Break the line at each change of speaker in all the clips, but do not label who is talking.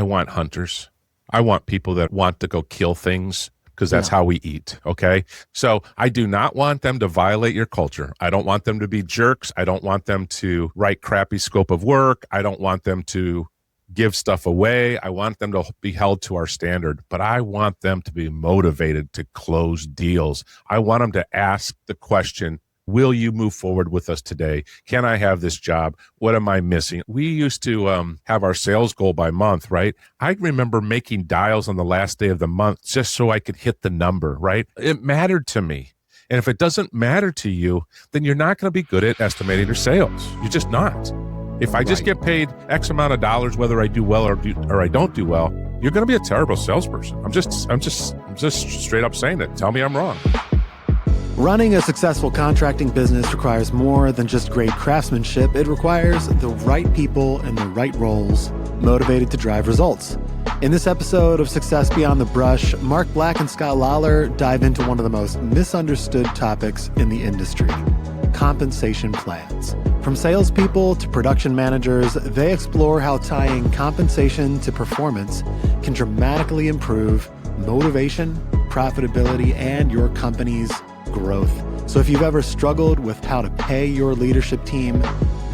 I want hunters. I want people that want to go kill things because that's how we eat. Okay. So I do not want them to violate your culture. I don't want them to be jerks. I don't want them to write crappy scope of work. I don't want them to give stuff away. I want them to be held to our standard, but I want them to be motivated to close deals. I want them to ask the question, will you move forward with us today? Can I have this job? What am I missing? We used to have our sales goal by month, right? I remember making dials on the last day of the month just so I could hit the number, right? It mattered to me. And if it doesn't matter to you, then you're not going to be good at estimating your sales. You're just not. If I just get paid X amount of dollars, whether I do well or I don't do well, you're going to be a terrible salesperson. I'm just straight up saying it. Tell me I'm wrong.
Running a successful contracting business requires more than just great craftsmanship. It requires the right people in the right roles, motivated to drive results. In this episode of Success Beyond the Brush, Mark Black and Scott Lawler dive into one of the most misunderstood topics in the industry: compensation plans. From salespeople to production managers, they explore how tying compensation to performance can dramatically improve motivation, profitability, and your company's growth. So if you've ever struggled with how to pay your leadership team,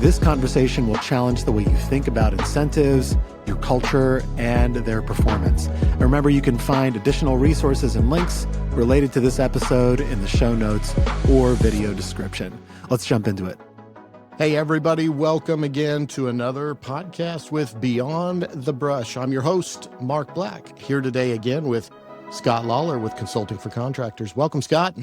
this conversation will challenge the way you think about incentives, your culture, and their performance. And remember, you can find additional resources and links related to this episode in the show notes or video description. Let's jump into it.
Hey, everybody. Welcome again to another podcast with Beyond the Brush. I'm your host, Mark Black, here today again with Scott Lawler with Consulting for Contractors. Welcome, Scott.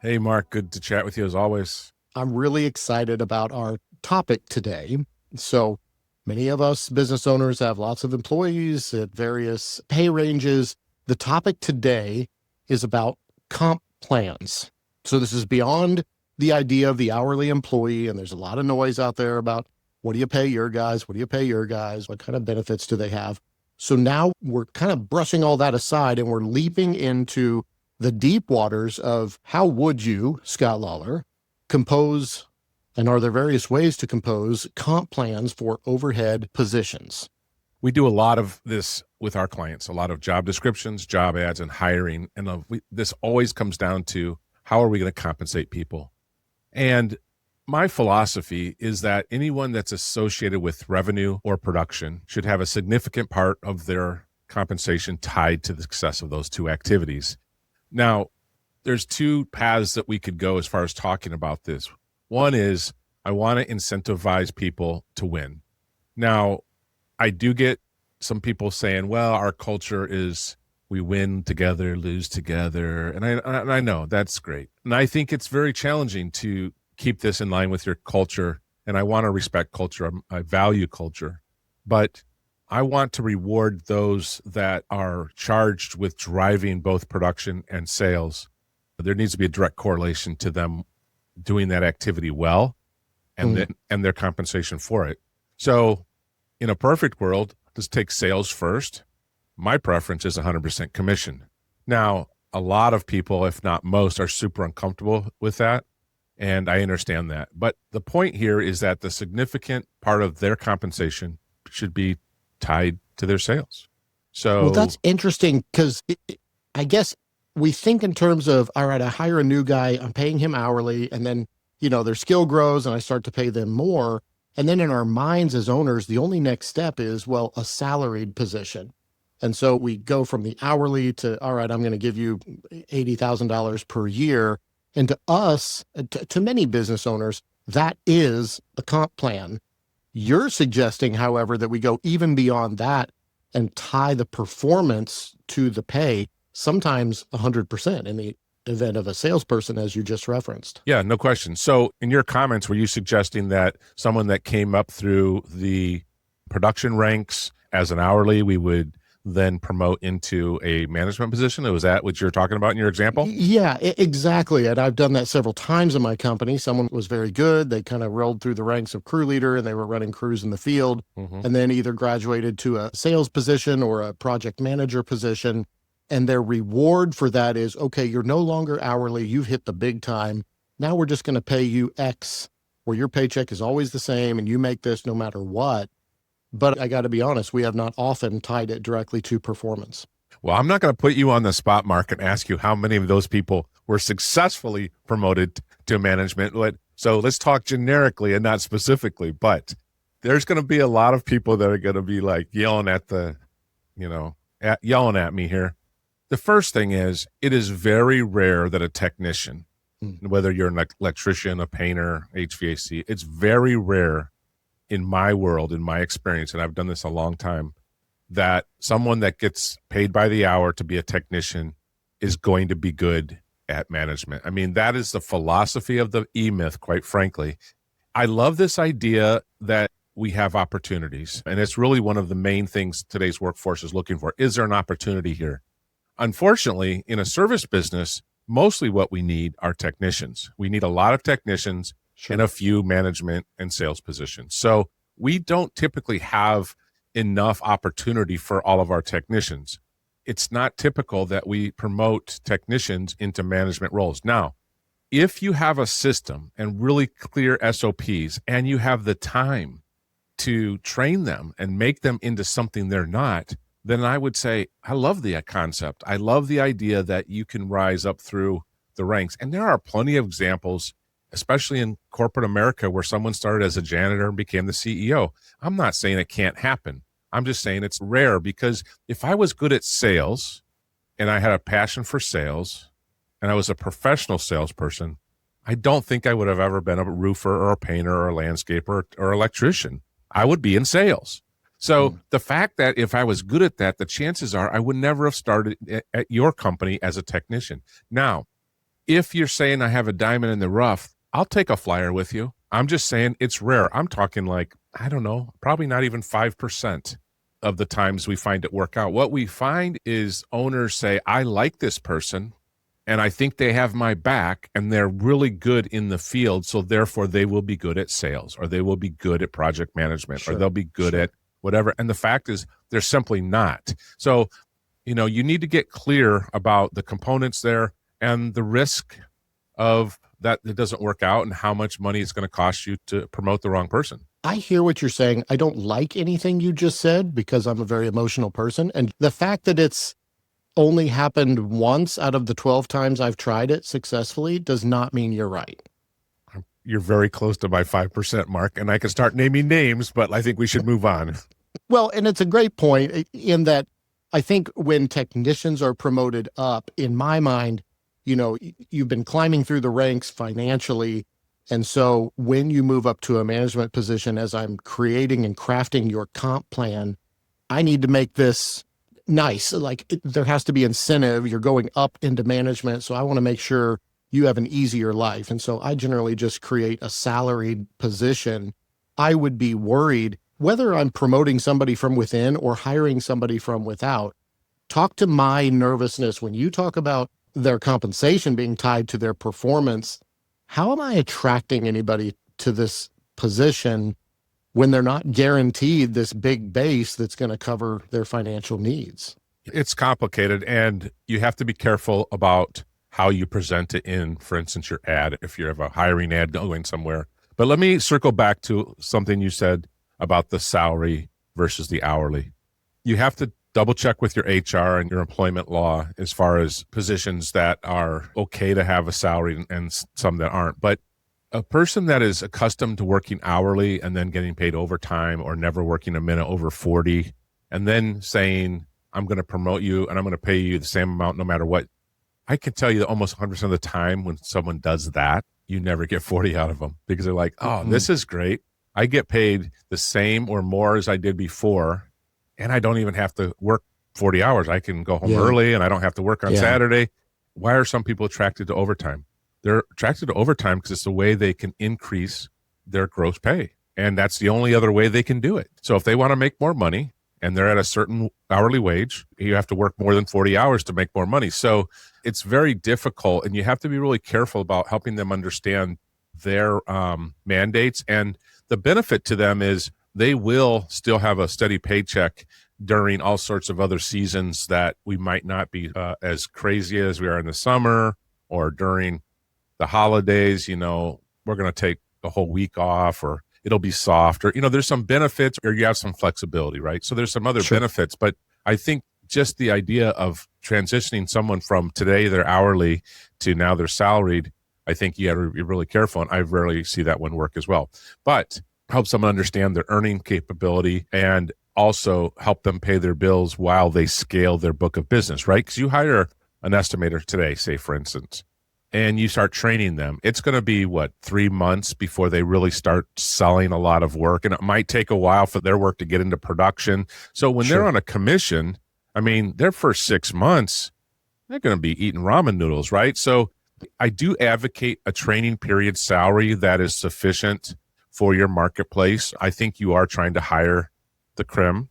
Hey, Mark. Good to chat with you as always.
I'm really excited about our topic today. So many of us business owners have lots of employees at various pay ranges. The topic today is about comp plans. So this is beyond the idea of the hourly employee, and there's a lot of noise out there about what do you pay your guys? What do you pay your guys? What kind of benefits do they have? So now we're kind of brushing all that aside and we're leaping into the deep waters of how would you, Scott Lawler, compose, and are there various ways to compose comp plans for overhead positions?
We do a lot of this with our clients, a lot of job descriptions, job ads, and hiring. And this always comes down to how are we going to compensate people? And my philosophy is that anyone that's associated with revenue or production should have a significant part of their compensation tied to the success of those two activities. Now, there's two paths that we could go as far as talking about this. One is I want to incentivize people to win. Now, I do get some people saying, well, our culture is we win together, lose together. And I know that's great. And I think it's very challenging to keep this in line with your culture. And I want to respect culture. I value culture. But I want to reward those that are charged with driving both production and sales. There needs to be a direct correlation to them doing that activity well and their compensation for it. So in a perfect world, let's take sales first. My preference is 100% commission. Now, a lot of people, if not most, are super uncomfortable with that. And I understand that. But the point here is that the significant part of their compensation should be tied to their sales. So,
well, that's interesting because I guess we think in terms of, all right, I hire a new guy, I'm paying him hourly, and then, their skill grows and I start to pay them more. And then in our minds as owners, the only next step is, well, a salaried position. And so we go from the hourly to, all right, I'm going to give you $80,000 per year. And to us, to many business owners, that is a comp plan. You're suggesting, however, that we go even beyond that and tie the performance to the pay, sometimes 100% in the event of a salesperson, as you just referenced.
Yeah, no question. So in your comments, were you suggesting that someone that came up through the production ranks as an hourly, we would then promote into a management position? Was that what you're talking about in your example?
Yeah, exactly. And I've done that several times in my company. Someone was very good. They kind of rolled through the ranks of crew leader and they were running crews in the field and then either graduated to a sales position or a project manager position. And their reward for that is, okay, you're no longer hourly. You've hit the big time. Now we're just going to pay you X, where your paycheck is always the same and you make this no matter what. But I got to be honest, we have not often tied it directly to performance.
Well, I'm not going to put you on the spot, Mark, and ask you how many of those people were successfully promoted to management. So let's talk generically and not specifically, but there's going to be a lot of people that are going to be like yelling yelling at me here. The first thing is, it is very rare that a technician, whether you're an electrician, a painter, HVAC, it's very rare in my world, in my experience, and I've done this a long time, that someone that gets paid by the hour to be a technician is going to be good at management. I mean, that is the philosophy of the E-Myth, quite frankly. I love this idea that we have opportunities, and it's really one of the main things today's workforce is looking for. Is there an opportunity here? Unfortunately, in a service business, mostly what we need are technicians. We need a lot of technicians and a few management and sales positions. So we don't typically have enough opportunity for all of our technicians. It's not typical that we promote technicians into management roles. Now, if you have a system and really clear SOPs and you have the time to train them and make them into something they're not, then I would say, I love the concept. I love the idea that you can rise up through the ranks. And there are plenty of examples, especially in corporate America, where someone started as a janitor and became the CEO. I'm not saying it can't happen. I'm just saying it's rare, because if I was good at sales and I had a passion for sales and I was a professional salesperson, I don't think I would have ever been a roofer or a painter or a landscaper or electrician. I would be in sales. So the fact that if I was good at that, the chances are I would never have started at your company as a technician. Now, if you're saying I have a diamond in the rough, I'll take a flyer with you. I'm just saying it's rare. I'm talking like, I don't know, probably not even 5% of the times we find it work out. What we find is owners say, I like this person and I think they have my back and they're really good in the field. So therefore they will be good at sales, or they will be good at project management, or they'll be good at whatever. And the fact is they're simply not. So, you need to get clear about the components there and the risk of that it doesn't work out and how much money it's going to cost you to promote the wrong person.
I hear what you're saying. I don't like anything you just said because I'm a very emotional person. And the fact that it's only happened once out of the 12 times I've tried it successfully does not mean you're right.
You're very close to my 5% mark, and I can start naming names, but I think we should move on.
Well, and it's a great point in that I think when technicians are promoted up, in my mind, you've been climbing through the ranks financially. And so when you move up to a management position, as I'm creating and crafting your comp plan, I need to make this nice. There has to be incentive. You're going up into management. So I want to make sure you have an easier life. And so I generally just create a salaried position. I would be worried whether I'm promoting somebody from within or hiring somebody from without. Talk to my nervousness when you talk about their compensation being tied to their performance. How am I attracting anybody to this position when they're not guaranteed this big base that's going to cover their financial needs?
It's complicated, and you have to be careful about how you present it in, for instance, your ad, if you have a hiring ad going somewhere. But let me circle back to something you said about the salary versus the hourly. You have to double check with your HR and your employment law as far as positions that are okay to have a salary and some that aren't. But a person that is accustomed to working hourly and then getting paid overtime, or never working a minute over 40, and then saying, I'm going to promote you and I'm going to pay you the same amount no matter what. I can tell you that almost 100% of the time when someone does that, you never get 40 out of them, because they're like, oh, this is great. I get paid the same or more as I did before, and I don't even have to work 40 hours. I can go home early and I don't have to work on Saturday. Why are some people attracted to overtime? They're attracted to overtime because it's the way they can increase their gross pay. And that's the only other way they can do it. So if they want to make more money and they're at a certain hourly wage, you have to work more than 40 hours to make more money. So it's very difficult, and you have to be really careful about helping them understand their mandates. And the benefit to them is they will still have a steady paycheck during all sorts of other seasons that we might not be as crazy as we are in the summer, or during the holidays. We're going to take a whole week off, or it'll be soft, or, there's some benefits, or you have some flexibility, right? So there's some other
Sure.
benefits, but I think just the idea of transitioning someone from today they're hourly to now they're salaried, I think you got to be really careful. And I rarely see that one work as well, but help someone understand their earning capability and also help them pay their bills while they scale their book of business, right? Because you hire an estimator today, say, for instance, and you start training them. It's going to be 3 months before they really start selling a lot of work. And it might take a while for their work to get into production. So when they're
Sure.
on a commission, their first 6 months, they're going to be eating ramen noodles, right? So I do advocate a training period salary that is sufficient for your marketplace. I think you are trying to hire the creme,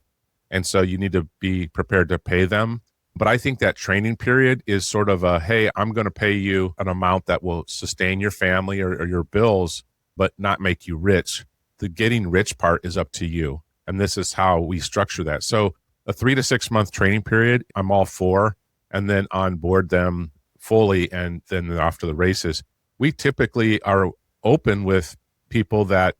and so you need to be prepared to pay them. But I think that training period is sort of hey, I'm going to pay you an amount that will sustain your family or your bills, but not make you rich. The getting rich part is up to you. And this is how we structure that. So a 3 to 6 month training period, I'm all for, and then onboard them fully, and then off to the races. We typically are open with people that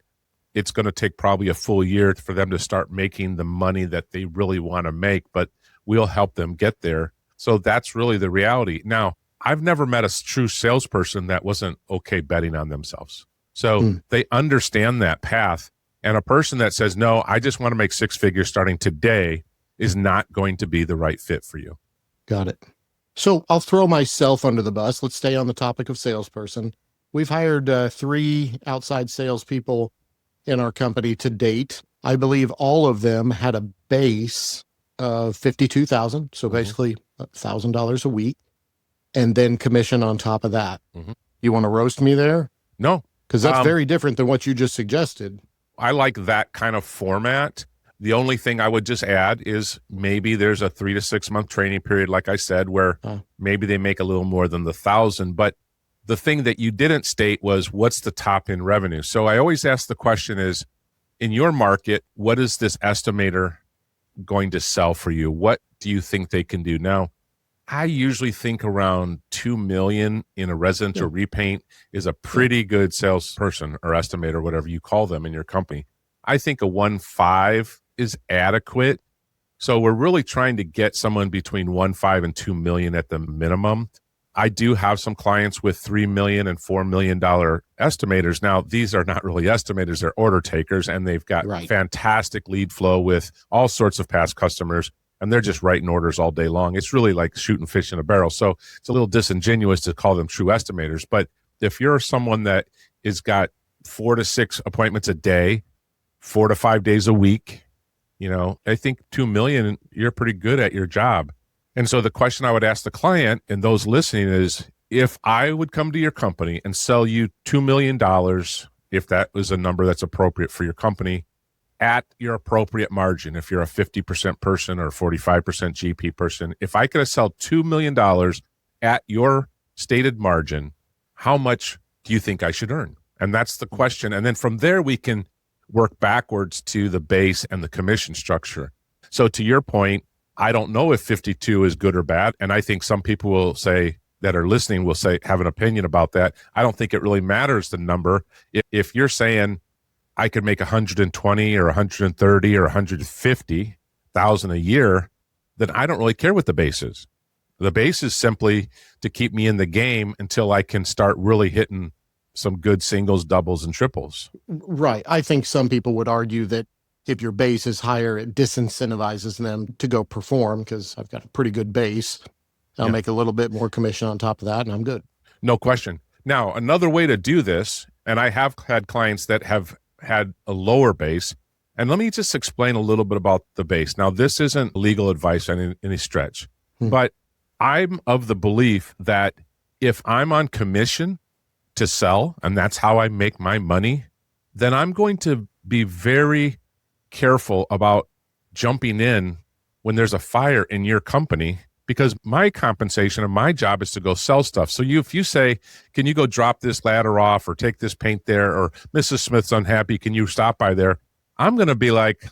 it's going to take probably a full year for them to start making the money that they really want to make, but we'll help them get there. So that's really the reality. Now, I've never met a true salesperson that wasn't okay betting on themselves. So they understand that path. And a person that says, no, I just want to make 6 figures starting today is not going to be the right fit for you.
Got it. So I'll throw myself under the bus. Let's stay on the topic of salesperson. We've hired 3 outside salespeople in our company to date. I believe all of them had a base of $52,000, so basically $1,000 a week, and then commission on top of that. You want to roast me there?
No,
because that's very different than what you just suggested.
I like that kind of format. The only thing I would just add is maybe there's a 3 to 6 month training period, like I said, where maybe they make a little more than the 1,000. But the thing that you didn't state was, what's the top in revenue? So I always ask the question is, in your market, what is this estimator going to sell for you? What do you think they can do? Now, I usually think around 2 million in a residential repaint is a pretty good salesperson or estimator, whatever you call them in your company. I think a 1.5 is adequate. So we're really trying to get someone between 1.5 and 2 million at the minimum. I do have some clients with $3 million and $4 million estimators. Now, these are not really estimators, they're order takers, and they've got fantastic lead flow with all sorts of past customers, and they're just writing orders all day long. It's really like shooting fish in a barrel. So it's a little disingenuous to call them true estimators. But if you're someone that has got 4 to 6 appointments a day, 4 to 5 days a week, I think 2 million, you're pretty good at your job. And so the question I would ask the client and those listening is, if I would come to your company and sell you $2 million, if that was a number that's appropriate for your company, at your appropriate margin, if you're a 50% person or a 45% GP person, if I could sell $2 million at your stated margin, how much do you think I should earn? And that's the question. And then from there, we can work backwards to the base and the commission structure. So to your point, I don't know if 52 is good or bad. And I think some people will say, that are listening will say, have an opinion about that. I don't think it really matters the number. If you're saying I could make 120 or 130 or 150,000 a year, then I don't really care what the base is. The base is simply to keep me in the game until I can start really hitting some good singles, doubles, and triples.
Right. I think some people would argue that if your base is higher, it disincentivizes them to go perform, because I've got a pretty good base. I'll make a little bit more commission on top of that, and I'm good.
No question. Now, another way to do this, and I have had clients that have had a lower base, and let me just explain a little bit about the base. Now, this isn't legal advice on any stretch, but I'm of the belief that if I'm on commission to sell, and that's how I make my money, then I'm going to be very careful about jumping in when there's a fire in your company, because my compensation and my job is to go sell stuff. So if you say, can you go drop this ladder off or take this paint there, or Mrs. Smith's unhappy, can you stop by there? I'm going to be like,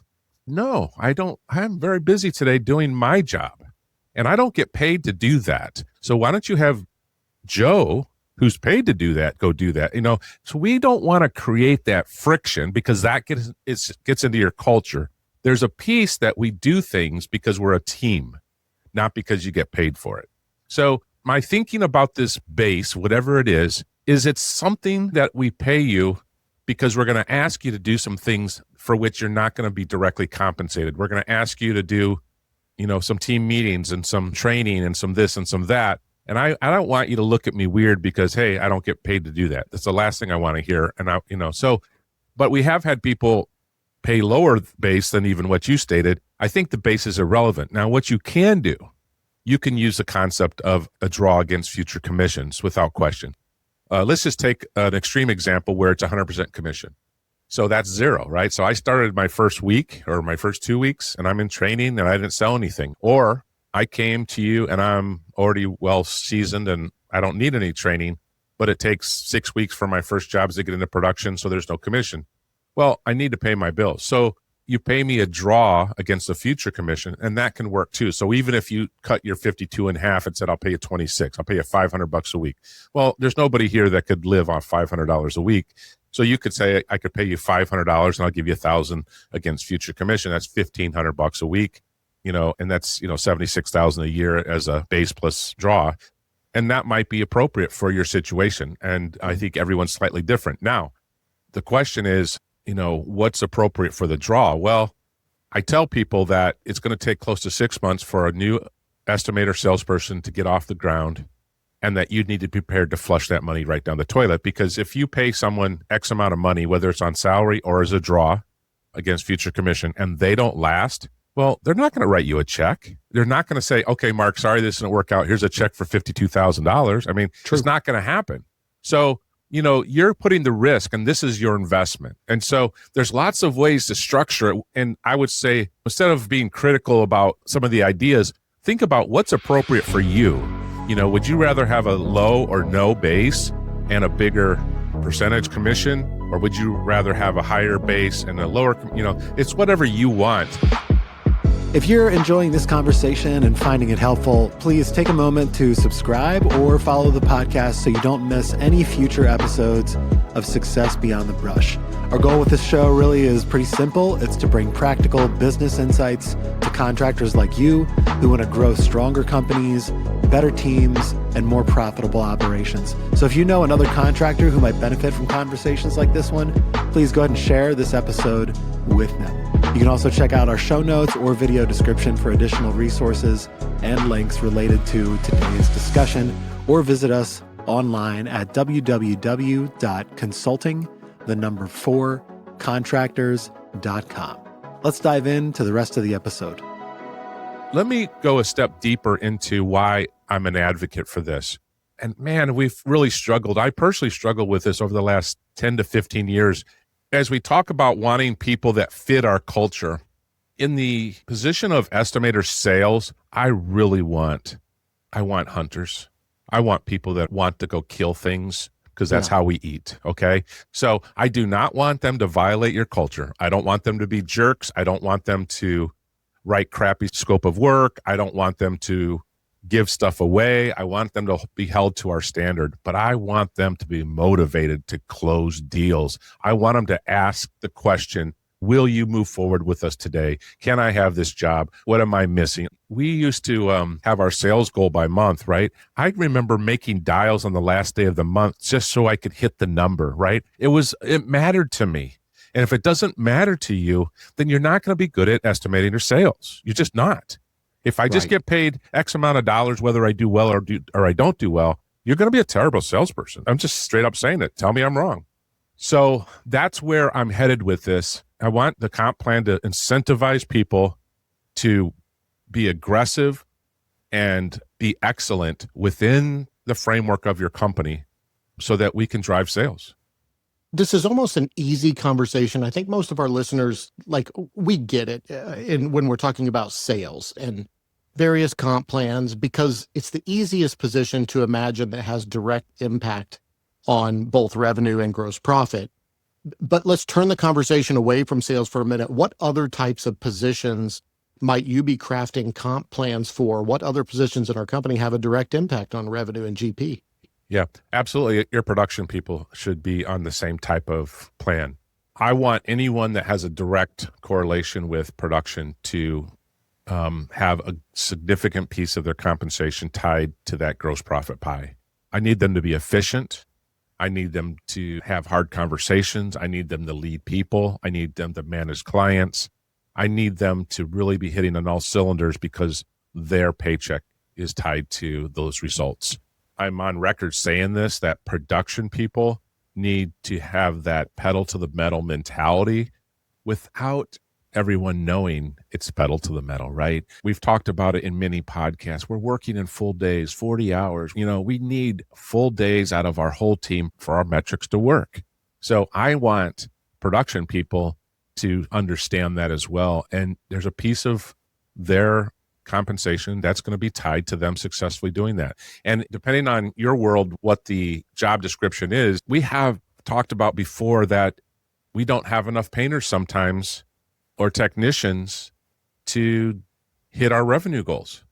no, I don't. I'm very busy today doing my job, and I don't get paid to do that. So why don't you have Joe who's paid to do that go do that. So we don't want to create that friction because that gets into your culture. There's a piece that we do things because we're a team, not because you get paid for it. So my thinking about this base, whatever it is it's something that we pay you because we're going to ask you to do some things for which you're not going to be directly compensated. We're going to ask you to do, some team meetings and some training and some this and some that. And I don't want you to look at me weird because, hey, I don't get paid to do that. That's the last thing I want to hear. And but we have had people pay lower base than even what you stated. I think the base is irrelevant. Now, what you can do, you can use the concept of a draw against future commissions without question. Let's just take an extreme example where it's 100% commission. So that's zero, right? So I started my first week or my first 2 weeks and I'm in training and I didn't sell anything. Or I came to you and I'm already well seasoned and I don't need any training, but it takes 6 weeks for my first jobs to get into production. So there's no commission. Well, I need to pay my bills. So you pay me a draw against a future commission, and that can work too. So even if you cut your 52 in half and said, I'll pay you 26, I'll pay you $500 a week. Well, there's nobody here that could live on $500 a week. So you could say, I could pay you $500 and I'll give you $1,000 against future commission. That's $1,500 a week, and that's, $76,000 a year as a base plus draw. And that might be appropriate for your situation. And I think everyone's slightly different. Now, the question is, what's appropriate for the draw? Well, I tell people that it's going to take close to 6 months for a new estimator salesperson to get off the ground, and that you need to be prepared to flush that money right down the toilet. Because if you pay someone X amount of money, whether it's on salary or as a draw against future commission, and they don't last, well, they're not going to write you a check. They're not going to say, okay, Mark, sorry, this didn't work out. Here's a check for $52,000. I mean, It's not going to happen. So, you're putting the risk, and this is your investment. And so there's lots of ways to structure it. And I would say, instead of being critical about some of the ideas, think about what's appropriate for you. Would you rather have a low or no base and a bigger percentage commission? Or would you rather have a higher base and a lower, it's whatever you want.
If you're enjoying this conversation and finding it helpful, please take a moment to subscribe or follow the podcast so you don't miss any future episodes of Success Beyond the Brush. Our goal with this show really is pretty simple. It's to bring practical business insights to contractors like you who want to grow stronger companies, better teams, and more profitable operations. So if you know another contractor who might benefit from conversations like this one, please go ahead and share this episode with them. You can also check out our show notes or video description for additional resources and links related to today's discussion, or visit us online at www.consulting4contractors.com. Let's dive into the rest of the episode.
Let me go a step deeper into why I'm an advocate for this. And man, we've really struggled. I personally struggled with this over the last 10 to 15 years. As we talk about wanting people that fit our culture, in the position of estimator sales, I want hunters. I want people that want to go kill things because that's how we eat. Okay. So I do not want them to violate your culture. I don't want them to be jerks. I don't want them to write crappy scope of work. I don't want them to give stuff away. I want them to be held to our standard, but I want them to be motivated to close deals. I want them to ask the question, will you move forward with us today? Can I have this job? What am I missing? We used to have our sales goal by month, right? I remember making dials on the last day of the month just so I could hit the number, right? It mattered to me. And if it doesn't matter to you, then you're not going to be good at estimating your sales. You're just not. If I just get paid X amount of dollars, whether I do well or I don't do well, you're going to be a terrible salesperson. I'm just straight up saying it. Tell me I'm wrong. So that's where I'm headed with this. I want the comp plan to incentivize people to be aggressive and be excellent within the framework of your company so that we can drive sales.
This is almost an easy conversation. I think most of our listeners, we get it when we're talking about sales and various comp plans, because it's the easiest position to imagine that has direct impact on both revenue and gross profit. But let's turn the conversation away from sales for a minute. What other types of positions might you be crafting comp plans for? What other positions in our company have a direct impact on revenue and GP?
Yeah, absolutely. Your production people should be on the same type of plan. I want anyone that has a direct correlation with production to have a significant piece of their compensation tied to that gross profit pie. I need them to be efficient. I need them to have hard conversations. I need them to lead people. I need them to manage clients. I need them to really be hitting on all cylinders because their paycheck is tied to those results. I'm on record saying this, that production people need to have that pedal to the metal mentality without everyone knowing it's pedal to the metal, right? We've talked about it in many podcasts. We're working in full days, 40 hours. We need full days out of our whole team for our metrics to work. So I want production people to understand that as well. And there's a piece of their compensation that's going to be tied to them successfully doing that. And depending on your world, what the job description is, we have talked about before that we don't have enough painters sometimes or technicians to hit our revenue goals.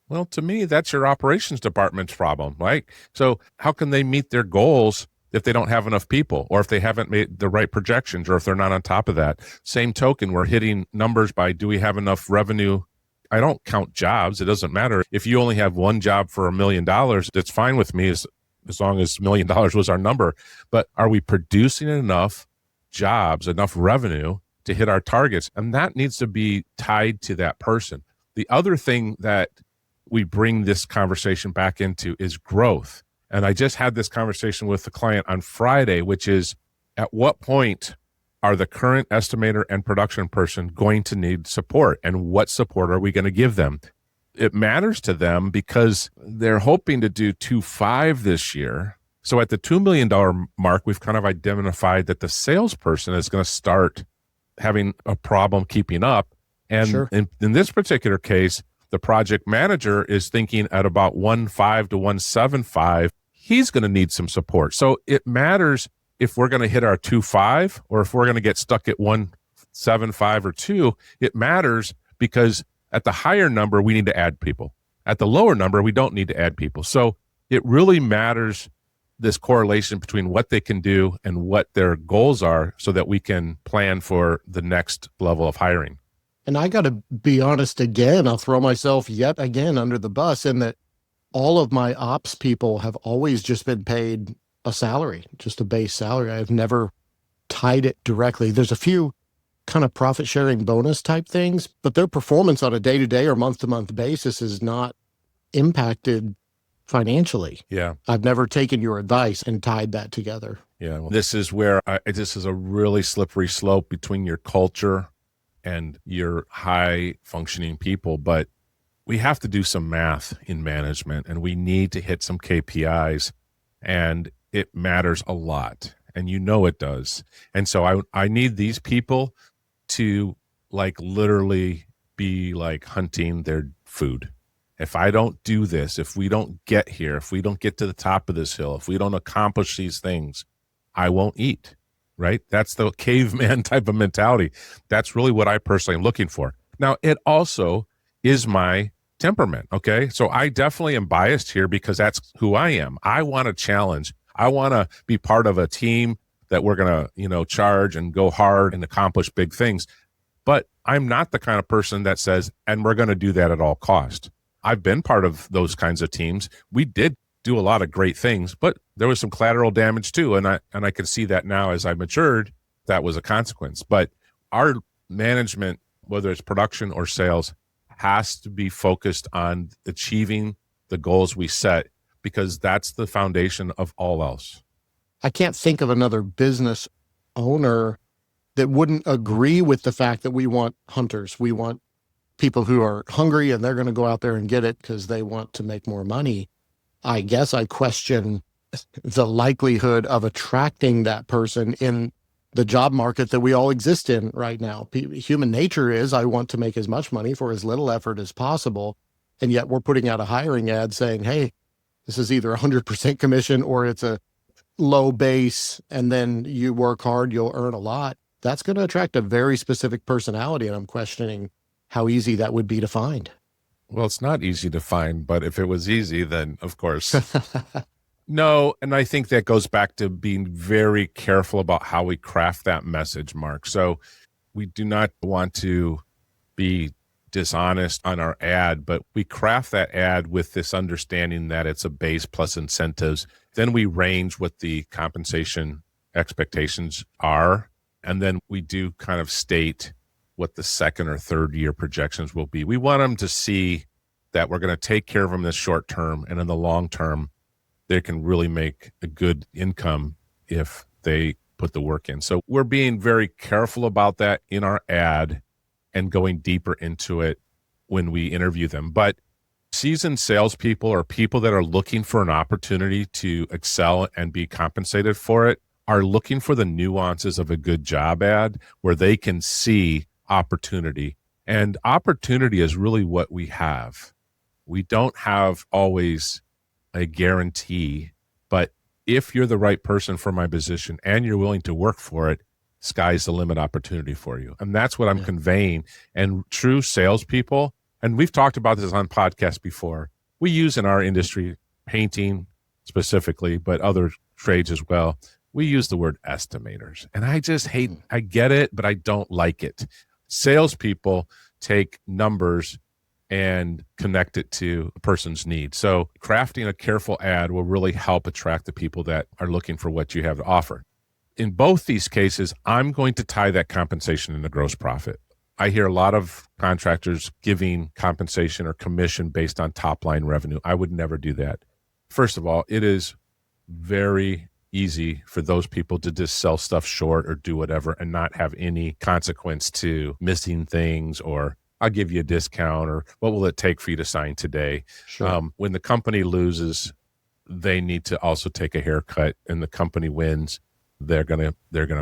Well, to me, that's your operations department's problem, right? So how can they meet their goals if they don't have enough people, or if they haven't made the right projections, or if they're not on top of that? Same token, we're hitting numbers by, do we have enough revenue? I don't count jobs. It doesn't matter. If you only have one job for $1 million, that's fine with me as long as $1 million was our number. But are we producing enough jobs, enough revenue to hit our targets? And that needs to be tied to that person. The other thing that we bring this conversation back into is growth. And I just had this conversation with the client on Friday, which is, at what point are the current estimator and production person going to need support, and what support are we going to give them? It matters to them because they're hoping to do 2.5 this year. So at the $2 million mark, we've kind of identified that the salesperson is going to start having a problem keeping up. And
Sure.
in this particular case, the project manager is thinking at about 1.5 to 1.75, he's going to need some support. So it matters if we're going to hit our 2.5 or if we're going to get stuck at 1.75 or 2. It matters because at the higher number, we need to add people. At the lower number, we don't need to add people. So it really matters, this correlation between what they can do and what their goals are, so that we can plan for the next level of hiring.
And I got to be honest again, I'll throw myself yet again under the bus, in that all of my ops people have always just been paid a salary, just a base salary. I've never tied it directly. There's a few kind of profit sharing bonus type things, but their performance on a day-to-day or month-to-month basis is not impacted financially.
Yeah.
I've never taken your advice and tied that together.
Yeah. Well, this is where this is a really slippery slope between your culture and your high functioning people. But we have to do some math in management, and we need to hit some KPIs, and it matters a lot. And it does. And so I need these people to literally be hunting their food. If I don't do this, if we don't get here, if we don't get to the top of this hill, if we don't accomplish these things, I won't eat, right? That's the caveman type of mentality. That's really what I personally am looking for. Now, it also is my temperament, okay? So I definitely am biased here because that's who I am. I want a challenge. I want to be part of a team that we're going to, charge and go hard and accomplish big things. But I'm not the kind of person that says, and we're going to do that at all cost. I've been part of those kinds of teams. We did do a lot of great things, but there was some collateral damage too. And I can see that now as I matured, that was a consequence. But our management, whether it's production or sales, has to be focused on achieving the goals we set, because that's the foundation of all else.
I can't think of another business owner that wouldn't agree with the fact that we want hunters. We want people who are hungry and they're going to go out there and get it because they want to make more money. I guess I question the likelihood of attracting that person in the job market that we all exist in right now. Human nature is, I want to make as much money for as little effort as possible. And yet we're putting out a hiring ad saying, hey, this is either 100% commission or it's a low base, and then you work hard, you'll earn a lot. That's going to attract a very specific personality. And I'm questioning how easy that would be to find.
Well, it's not easy to find, but if it was easy, then of course. No, and I think that goes back to being very careful about how we craft that message, Mark. So we do not want to be dishonest on our ad, but we craft that ad with this understanding that it's a base plus incentives. Then we range what the compensation expectations are. And then we do kind of state what the second or third year projections will be. We want them to see that we're going to take care of them in the short term, and in the long term, they can really make a good income if they put the work in. So we're being very careful about that in our ad and going deeper into it when we interview them. But seasoned salespeople or people that are looking for an opportunity to excel and be compensated for it are looking for the nuances of a good job ad where they can see opportunity. And opportunity is really what we have. We don't have always a guarantee, but if you're the right person for my position and you're willing to work for it, sky's the limit opportunity for you. And that's what I'm conveying. And true salespeople, and we've talked about this on podcasts before, we use in our industry, painting specifically, but other trades as well, we use the word estimators. And I just hate, I get it, but I don't like it. Salespeople take numbers and connect it to a person's needs. So crafting a careful ad will really help attract the people that are looking for what you have to offer. In both these cases, I'm going to tie that compensation into gross profit. I hear a lot of contractors giving compensation or commission based on top line revenue. I would never do that. First of all, it is very easy for those people to just sell stuff short or do whatever and not have any consequence to missing things, or I'll give you a discount, or what will it take for you to sign today?
Sure.
When the company loses, they need to also take a haircut, and the company wins, they're gonna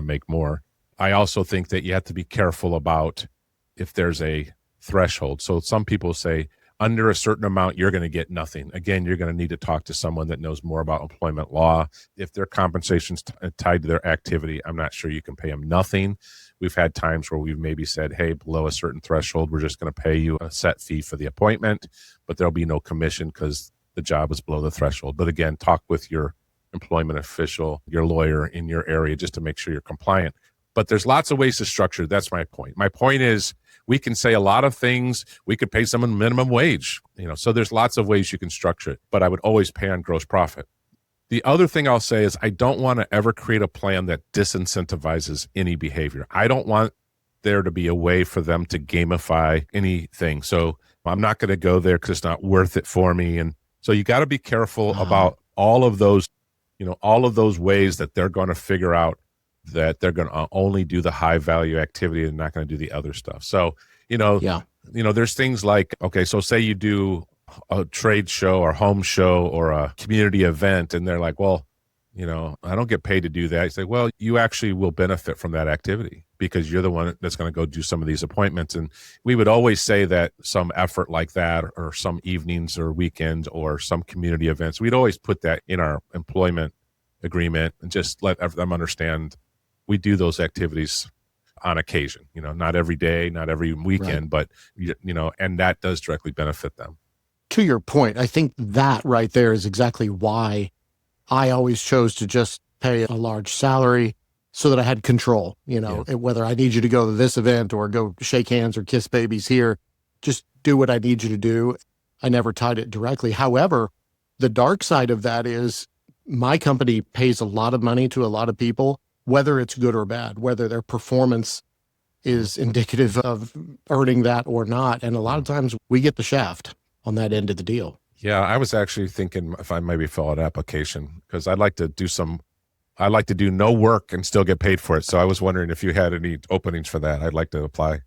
make more. I also think that you have to be careful about if there's a threshold. So some people say under a certain amount, you're going to get nothing. Again, you're going to need to talk to someone that knows more about employment law. If their compensation's tied to their activity, I'm not sure you can pay them nothing. We've had times where we've maybe said, hey, below a certain threshold, we're just going to pay you a set fee for the appointment, but there'll be no commission because the job is below the threshold. But again, talk with your employment official, your lawyer in your area, just to make sure you're compliant. But there's lots of ways to structure. That's my point. My point is we can say a lot of things. We could pay someone minimum wage, so there's lots of ways you can structure it, but I would always pay on gross profit. The other thing I'll say is I don't want to ever create a plan that disincentivizes any behavior. I don't want there to be a way for them to gamify anything. So I'm not going to go there because it's not worth it for me. And so you got to be careful about all of those ways that they're going to figure out that they're going to only do the high value activity and not going to do the other stuff. So, there's things like, okay, so say you do a trade show or home show or a community event, and they're like, well, I don't get paid to do that. You say, well, you actually will benefit from that activity because you're the one that's going to go do some of these appointments. And we would always say that some effort like that, or some evenings or weekends or some community events, we'd always put that in our employment agreement and just let them understand we do those activities on occasion, not every day, not every weekend, but, and that does directly benefit them.
To your point, I think that right there is exactly why I always chose to just pay a large salary so that I had control, whether I need you to go to this event or go shake hands or kiss babies here, just do what I need you to do. I never tied it directly. However, the dark side of that is my company pays a lot of money to a lot of people, whether it's good or bad, whether their performance is indicative of earning that or not. And a lot of times we get the shaft on that end of the deal.
Yeah, I was actually thinking if I maybe fill out an application because I'd like to do no work and still get paid for it. So I was wondering if you had any openings for that. I'd like to apply.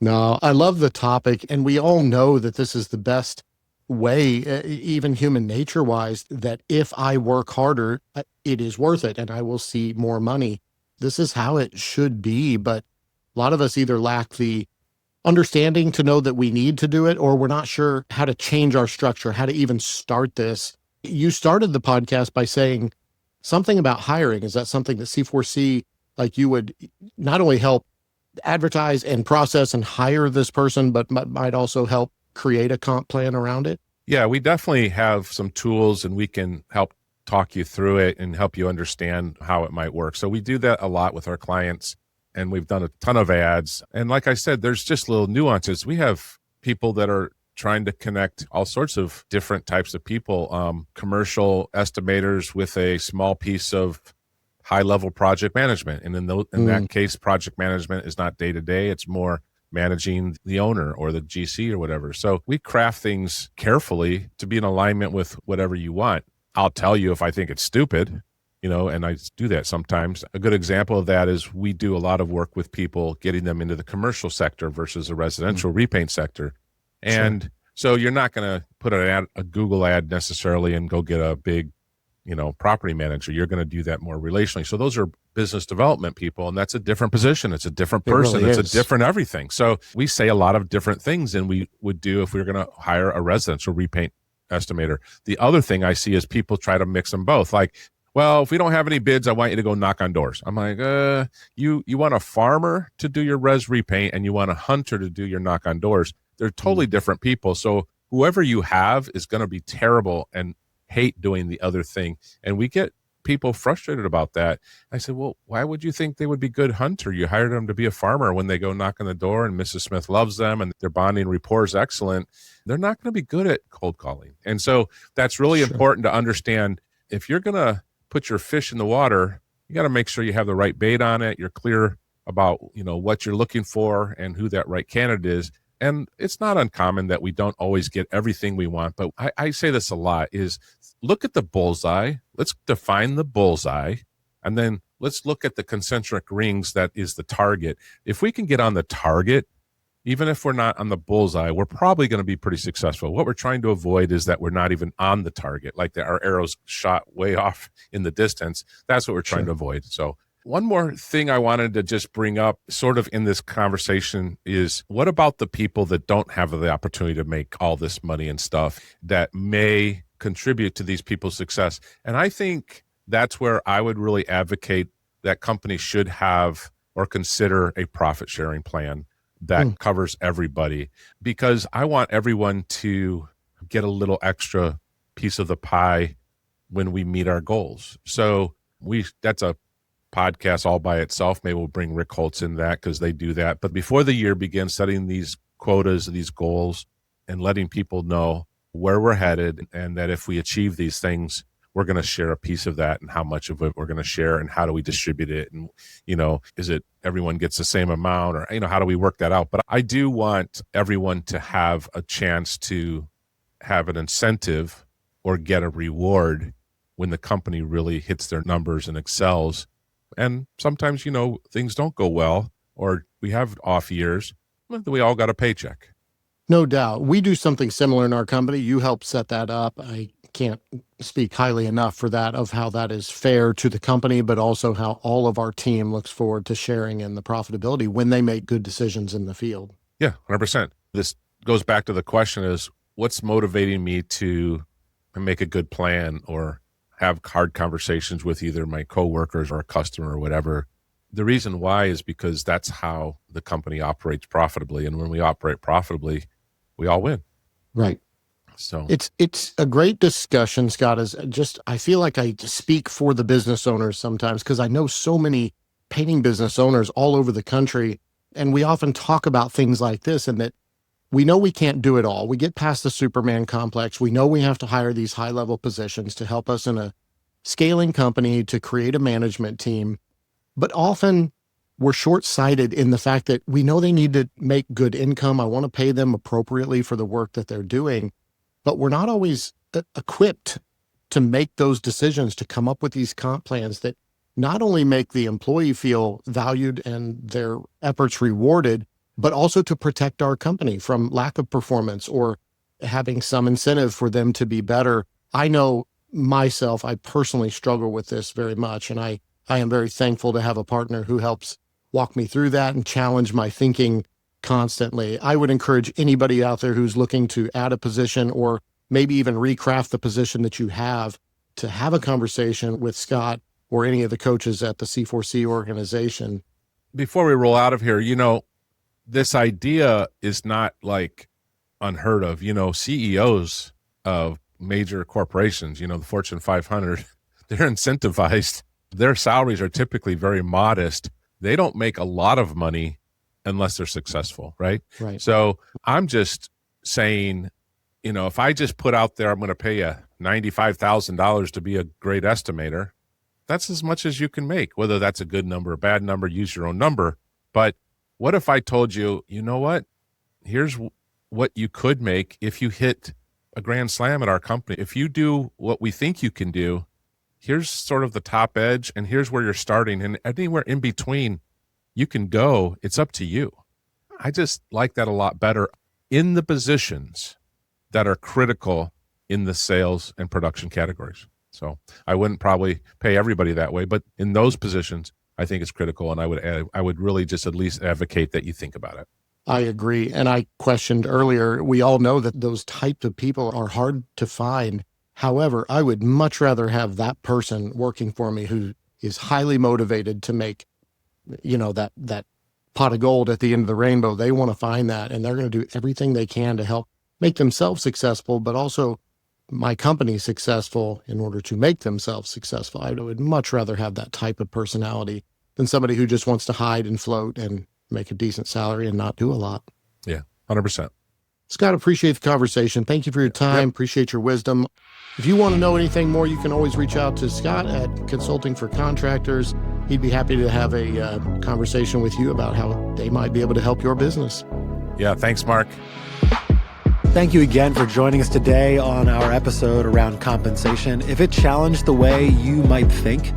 No, I love the topic. And we all know that this is the best way, even human nature wise, that if I work harder, it is worth it and I will see more money. This is how it should be. But a lot of us either lack the understanding to know that we need to do it, or we're not sure how to change our structure, how to even start this. You started the podcast by saying something about hiring. Is that something that C4C, like you would not only help advertise and process and hire this person, but might also help create a comp plan around it?
Yeah, we definitely have some tools and we can help talk you through it and help you understand how it might work. So we do that a lot with our clients, and we've done a ton of ads. And like I said, there's just little nuances. We have people that are trying to connect all sorts of different types of people, commercial estimators with a small piece of high-level project management. And in that case, project management is not day-to-day. It's more managing the owner or the GC or whatever. So we craft things carefully to be in alignment with whatever you want. I'll tell you if I think it's stupid, and I do that sometimes. A good example of that is we do a lot of work with people, getting them into the commercial sector versus the residential repaint sector. And so you're not going to put a Google ad necessarily and go get a big, property manager. You're going to do that more relationally. So those are business development people, and that's a different position. It's a different person. It's a different everything. So we say a lot of different things than we would do if we were going to hire a residential repaint estimator. The other thing I see is people try to mix them both. Like, well, if we don't have any bids, I want you to go knock on doors. I'm like, you want a farmer to do your res repaint and you want a hunter to do your knock on doors. They're totally different people. So whoever you have is going to be terrible and hate doing the other thing. And we get people frustrated about that. I said, well, why would you think they would be good hunter? You hired them to be a farmer. When they go knock on the door and Mrs. Smith loves them and their bonding rapport is excellent, they're not going to be good at cold calling. And so that's really important to understand. If you're going to put your fish in the water, you got to make sure you have the right bait on it. You're clear about, what you're looking for and who that right candidate is. And it's not uncommon that we don't always get everything we want, but I say this a lot, is look at the bullseye. Let's define the bullseye, and then let's look at the concentric rings that is the target. If we can get on the target, even if we're not on the bullseye, we're probably going to be pretty successful. What we're trying to avoid is that we're not even on the target, like our arrows shot way off in the distance. That's what we're trying to avoid. So one more thing I wanted to just bring up sort of in this conversation is, what about the people that don't have the opportunity to make all this money and stuff that may contribute to these people's success? And I think that's where I would really advocate that companies should have or consider a profit sharing plan that covers everybody, because I want everyone to get a little extra piece of the pie when we meet our goals. So that's a podcast all by itself. Maybe we'll bring Rick Holtz in that, because they do that. But before the year begins, setting these quotas, these goals, and letting people know where we're headed, and that if we achieve these things, we're going to share a piece of that, and how much of it we're going to share, and how do we distribute it, and is it everyone gets the same amount, or how do we work that out? But I do want everyone to have a chance to have an incentive or get a reward when the company really hits their numbers and excels. And sometimes, things don't go well, or we have off years. We all got a paycheck.
No doubt. We do something similar in our company. You help set that up. I can't speak highly enough for that, of how that is fair to the company, but also how all of our team looks forward to sharing in the profitability when they make good decisions in the field.
Yeah, 100%. This goes back to the question is, what's motivating me to make a good plan or have hard conversations with either my coworkers or a customer or whatever? The reason why is because that's how the company operates profitably. And when we operate profitably, we all win.
Right.
So
it's a great discussion, Scott. I feel like I speak for the business owners sometimes, because I know so many painting business owners all over the country. And we often talk about things like this, and that we know we can't do it all. We get past the Superman complex. We know we have to hire these high-level positions to help us in a scaling company, to create a management team. But often we're short-sighted in the fact that we know they need to make good income. I want to pay them appropriately for the work that they're doing, but we're not always equipped to make those decisions, to come up with these comp plans that not only make the employee feel valued and their efforts rewarded, but also to protect our company from lack of performance or having some incentive for them to be better. I know myself, I personally struggle with this very much, and I am very thankful to have a partner who helps walk me through that and challenge my thinking constantly. I would encourage anybody out there who's looking to add a position, or maybe even recraft the position that you have, to have a conversation with Scott or any of the coaches at the C4C organization.
Before we roll out of here, this idea is not like unheard of. CEOs of major corporations, the Fortune 500, they're incentivized. Their salaries are typically very modest. They don't make a lot of money unless they're successful, right?
Right.
So I'm just saying, if I just put out there, I'm going to pay you $95,000 to be a great estimator, that's as much as you can make. Whether that's a good number, a bad number, use your own number. But what if I told you, you know what? Here's what you could make if you hit a grand slam at our company. If you do what we think you can do, here's sort of the top edge, and here's where you're starting. And anywhere in between you can go, it's up to you. I just like that a lot better in the positions that are critical in the sales and production categories. So I wouldn't probably pay everybody that way, but in those positions, I think it's critical. And I would really just at least advocate that you think about it.
I agree. And I questioned earlier, we all know that those types of people are hard to find. However, I would much rather have that person working for me who is highly motivated to make, that pot of gold at the end of the rainbow. They want to find that, and they're going to do everything they can to help make themselves successful, but also my company successful in order to make themselves successful. I would much rather have that type of personality than somebody who just wants to hide and float and make a decent salary and not do a lot.
Yeah, 100%.
Scott, appreciate the conversation. Thank you for your time.
Yep.
Appreciate your wisdom. If you want to know anything more, you can always reach out to Scott at Consulting for Contractors. He'd be happy to have a conversation with you about how they might be able to help your business.
Yeah, thanks, Mark.
Thank you again for joining us today on our episode around compensation. If it challenged the way you might think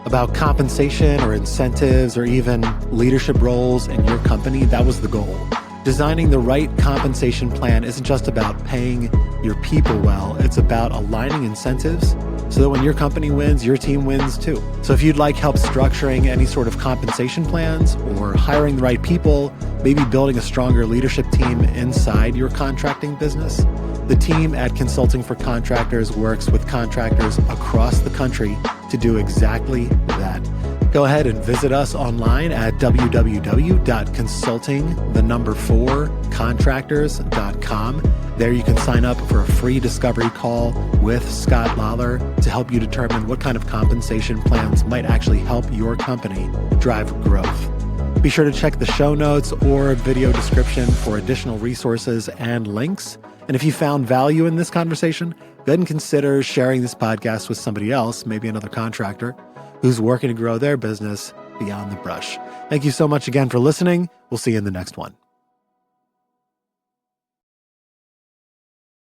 about compensation or incentives or even leadership roles in your company, that was the goal. Designing the right compensation plan isn't just about paying your people well, it's about aligning incentives so that when your company wins, your team wins too. So if you'd like help structuring any sort of compensation plans or hiring the right people, maybe building a stronger leadership team inside your contracting business, the team at Consulting for Contractors works with contractors across the country to do exactly that. Go ahead and visit us online at www.consulting4contractors.com. There you can sign up for a free discovery call with Scott Lawler to help you determine what kind of compensation plans might actually help your company drive growth. Be sure to check the show notes or video description for additional resources and links. And if you found value in this conversation, go ahead and consider sharing this podcast with somebody else, maybe another contractor who's working to grow their business beyond the brush. Thank you so much again for listening. We'll see you in the next one.